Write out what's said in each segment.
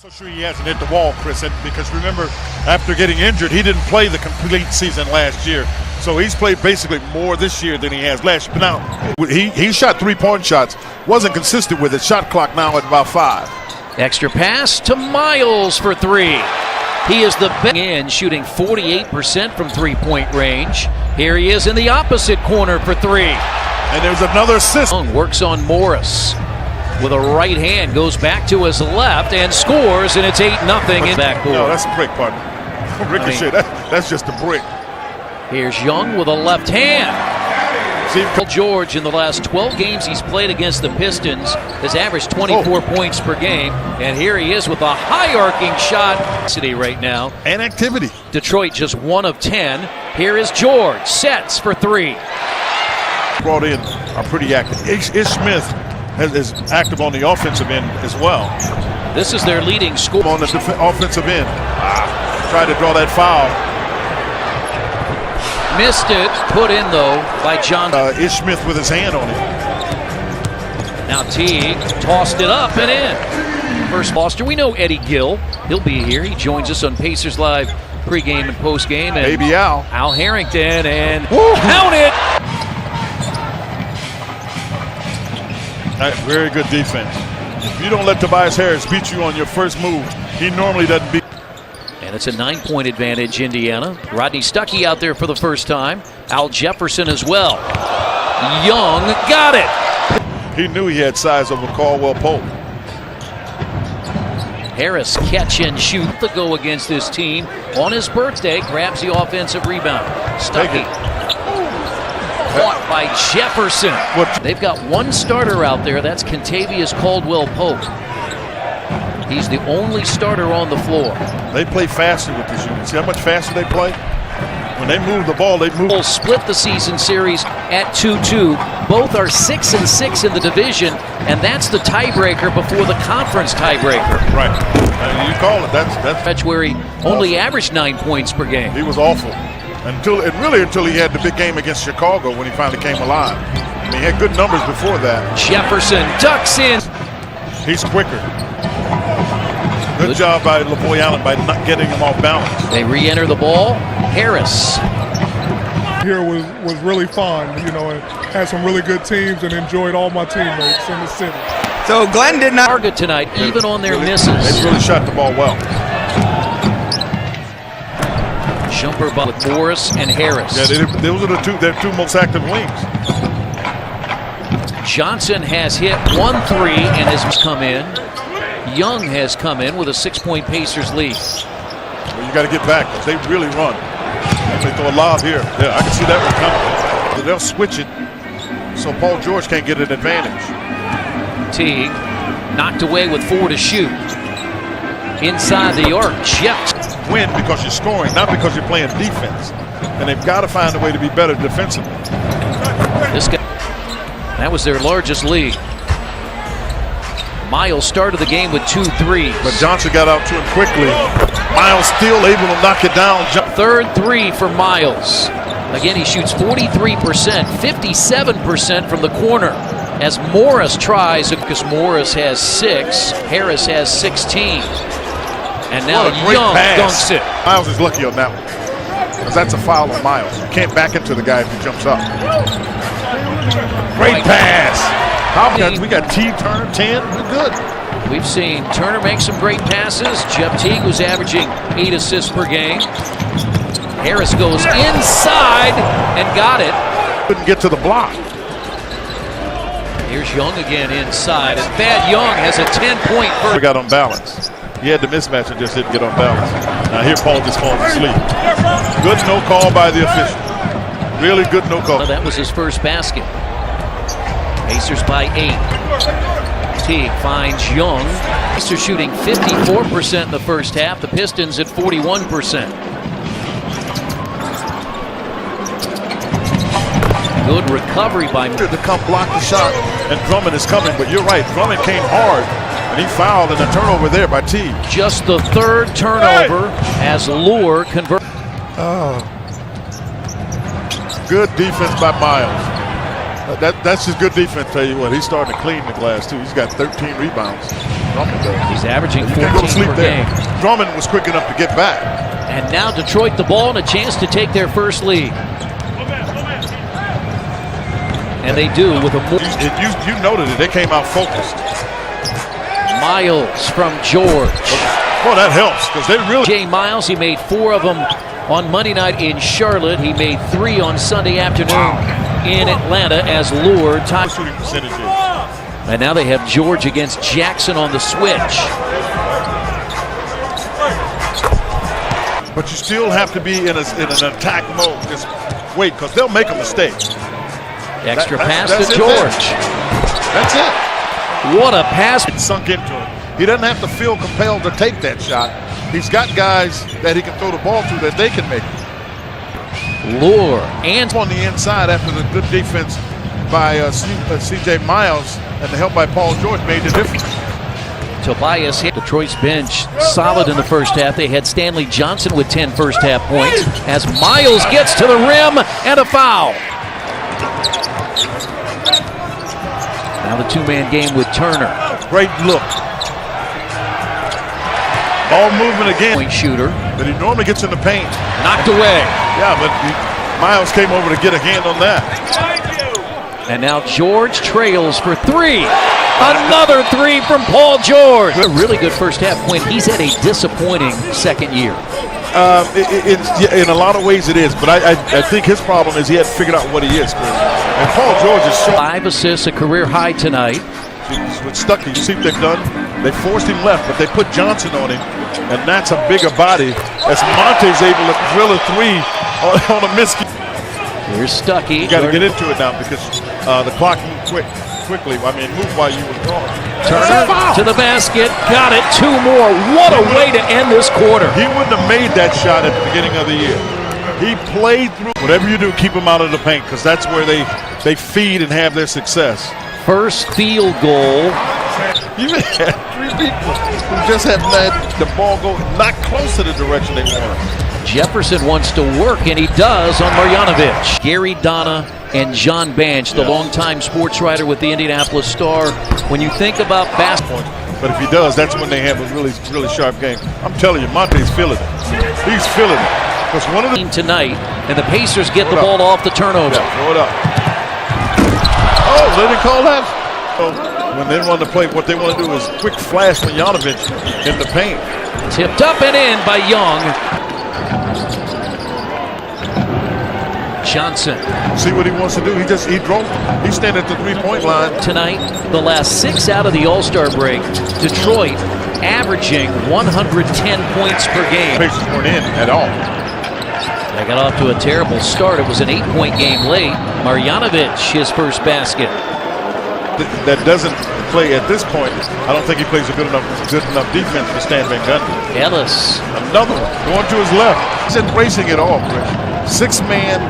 So sure he hasn't hit the wall, Chris, because remember, after getting injured, he didn't play the complete season last year. So he's played basically more this year than he has last year. But now, he shot three-point shots, wasn't consistent with it. Shot clock now at about 5. Extra pass to Miles for 3. He is the best in, shooting 48% from three-point range. Here he is in the opposite corner for 3. And there's another assist. Works on Morris. With a right hand, goes back to his left and scores, and it's 8-0 in backboard. No, that's a break, partner. Ricochet, that's just a break. Here's Young with a left hand. George, in the last 12 games he's played against the Pistons, has averaged 24 points per game. And here he is with a high-arcing shot. City right now. And activity. Detroit just 1 of 10. Here is George, sets for 3. Brought in are pretty active. Ish Smith is active on the offensive end as well. This is their leading scorer. On the offensive end. Tried to draw that foul. Missed it, put in though by John. Ish Smith with his hand on it. Now Teague tossed it up and in. First Foster, we know Eddie Gill. He'll be here. He joins us on Pacers Live pregame and postgame. And Baby Al. Al Harrington and count it. Very good defense. If you don't let Tobias Harris beat you on your first move, he normally doesn't beat. And it's a 9-point advantage, Indiana. Rodney Stuckey out there for the first time. Al Jefferson as well. Young got it. He knew he had size over Caldwell Pope. Harris catch and shoot to go against this team on his birthday. Grabs the offensive rebound. Stuckey. Caught by Jefferson. They've got one starter out there. That's Kentavious Caldwell-Pope. He's the only starter on the floor. They play faster with this unit. See how much faster they play? When they move the ball, they move. We'll split the season series at 2-2. Both are 6-6 in the division, and that's the tiebreaker before the conference tiebreaker. Right. You call it. That's where he only averaged 9 points per game. He was awful. Until he had the big game against Chicago when he finally came alive. I mean, he had good numbers before that. Jefferson ducks in. He's quicker. Good job by LaVoy Allen by not getting him off balance. They re-enter the ball. Harris. Here was really fun, you know, and had some really good teams and enjoyed all my teammates in the city. So Glenn did not target tonight, even on their misses. They really shot the ball well. Jumper ball with Morris and Harris. Yeah, those are their two most active wings. Johnson has hit 1-3 and has come in. Young has come in with a 6-point Pacers lead. Well, you got to get back. They really run. They throw a lob here. Yeah, I can see that one coming. They'll switch it so Paul George can't get an advantage. Teague knocked away with 4 to shoot. Inside the arc, win because you're scoring, not because you're playing defense. And they've got to find a way to be better defensively. This guy, that was their largest lead. Miles started the game with 2 threes. But Johnson got out to him quickly. Miles still able to knock it down. Third 3 for Miles. Again, he shoots 43%, 57% from the corner. As Morris tries, because Morris has 6, Harris has 16. And now Young dunks it. Miles is lucky on that one. Because that's a foul on Miles. You can't back into the guy if he jumps up. Great pass. We got T. Turner, 10. We're good. We've seen Turner make some great passes. Jeff Teague was averaging 8 assists per game. Harris goes inside and got it. Couldn't get to the block. Here's Young again inside. And Thad Young has a 10-point first. We got on balance. He had the mismatch and just didn't get on balance. Now here Paul just falls asleep. Good no call by the official. Really good no call. That was his first basket. Pacers by 8. Teague finds Young. Pacers shooting 54% in the first half. The Pistons at 41%. Good recovery by to come block the shot, and Drummond is coming. But you're right, Drummond came hard, and he fouled, and a turnover there by Teague. Just the 3rd turnover as Lure converts. Good defense by Miles. That's just good defense, tell you what. He's starting to clean the glass, too. He's got 13 rebounds. Drummond does. He's averaging You can't go to 14 sleep per there. game. Drummond was quick enough to get back. And now Detroit the ball and a chance to take their first lead. And they do with a more. You noted it. They came out focused. Miles from George. Well, that helps because they really. Jay Miles, he made 4 of them on Monday night in Charlotte. He made 3 on Sunday afternoon in Atlanta as Lure top shooting percentages. And now they have George against Jackson on the switch. But you still have to be in an attack mode. Just wait, because they'll make a mistake. Extra pass that's to it George. That's it. What a pass. It sunk into him. He doesn't have to feel compelled to take that shot. He's got guys that he can throw the ball to that they can make it. Lure and on the inside after the good defense by C.J. Miles and the help by Paul George made the difference. Tobias hit Detroit's bench solid in the first half. They had Stanley Johnson with 10 first half points as Miles gets to the rim and a foul. Now the 2-man game with Turner. Great look. Ball movement again. Point shooter. But he normally gets in the paint. Knocked away. Yeah, but Miles came over to get a hand on that. And now George trails for 3. Another 3 from Paul George. A really good first half, Quinn. He's had a disappointing second year. In a lot of ways it is, but I think his problem is he hadn't figured out what he is, Chris. And Paul George is showing 5 assists, a career high tonight. With Stuckey, you see what they've done? They forced him left, but they put Johnson on him, and that's a bigger body as Monte's able to drill a 3 on a miss. Here's Stuckey. You got to get into it now because the clock moved quickly. I mean, move while you were gone. Turner to the basket. Got it. 2 more. What a way to end this quarter. He wouldn't have made that shot at the beginning of the year. He played through. Whatever you do, keep him out of the paint because that's where they feed and have their success. First field goal. You had 3 people who just have let the ball go not close to the direction they want. Jefferson wants to work, and he does on Marjanovic. Gary Donna and John Banch, the longtime sports writer with the Indianapolis Star. When you think about basketball. But if he does, that's when they have a really, really sharp game. I'm telling you, Monte's feeling it. He's feeling it. Because one of the tonight, and the Pacers get the ball off the turnover. Yeah, throw it up. Oh, they didn't call that? So when they run the play, what they want to do is quick flash Marjanovic in the paint. Tipped up and in by Young. Johnson. See what he wants to do? He drove. He's standing at the 3-point line. Tonight, the last 6 out of the All-Star break, Detroit averaging 110 points per game. Pacers weren't in at all. They got off to a terrible start. It was an 8-point game late. Marjanovic, his first basket. That doesn't play at this point. I don't think he plays a good enough defense for Stan Van Gundy. Ellis. Another one going to his left. He's embracing it all, Chris. 6-man.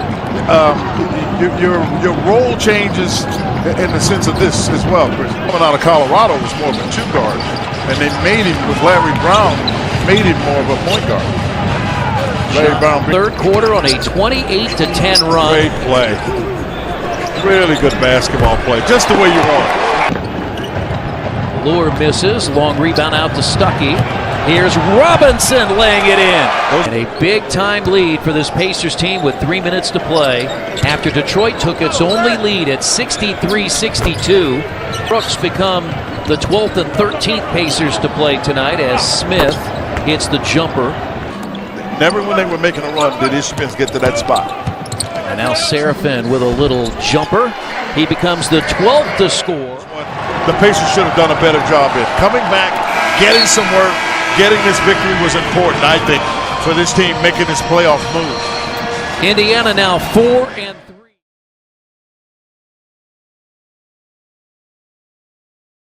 Your role changes in the sense of this as well, Chris. Coming out of Colorado was more of a 2 guard, and they made him with Larry Brown. Made him more of a point guard. Larry Brown. Third quarter on a 28-10 run. Great play. Really good basketball play, just the way you want it. Lure misses. Long rebound out to Stuckey. Here's Robinson laying it in. And a big-time lead for this Pacers team with 3 minutes to play after Detroit took its only lead at 63-62. Brooks become the 12th and 13th Pacers to play tonight as Smith hits the jumper. Never when they were making a run did Ish Smith get to that spot. And now Seraphin with a little jumper. He becomes the 12th to score. The Pacers should have done a better job in coming back, getting some work, getting this victory was important, I think, for this team making this playoff move. Indiana now 4-3.